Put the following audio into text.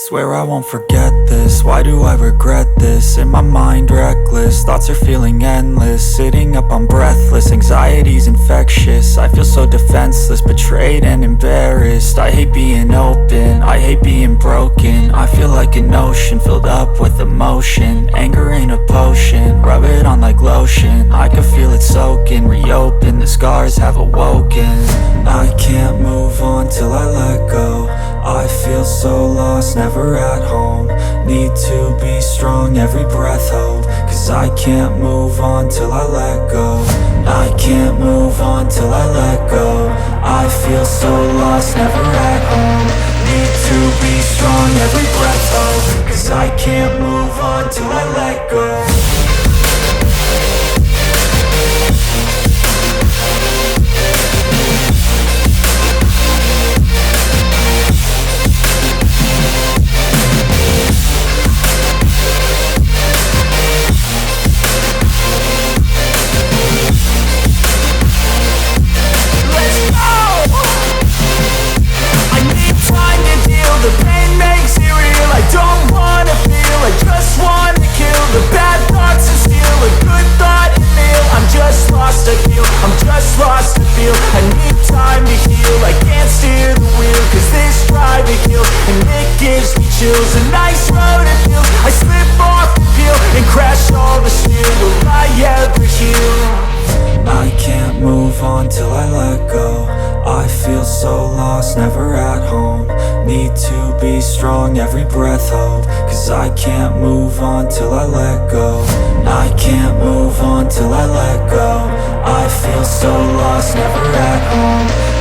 Swear I won't forget this, why do I regret this? In my mind reckless, thoughts are feeling endless. Sitting up I'm breathless, anxiety's infectious. I feel so defenseless, betrayed and embarrassed. I hate being open, I hate being broken. I feel like an ocean filled up with emotion. Anger ain't a potion, rub it on like lotion. I can feel it soaking, reopen, the scars have awoken. I can't move on till I let go. I feel so lost, never at home. Need to be strong, every breath hold. Cause I can't move on till I let go. I can't move on till I let go. I feel so lost, never at home. Need to be strong, every breath hold. Cause I can't move on till I let go. The pain makes it real, I don't wanna feel, I just wanna kill the bad thoughts and steal a good thought and feel. I'm just lost, I feel, I'm just lost, I feel. I need time to heal, I can't steer the wheel. Cause this drive it kills, and it gives me chills. A nice road it feels, I slip off the peel and crash all the steel. Will I ever heal? I can't move on till I let go. I feel so lost, never at home. Need to be strong, every breath hold. Cause I can't move on till I let go. I can't move on till I let go. I feel so lost, never at home.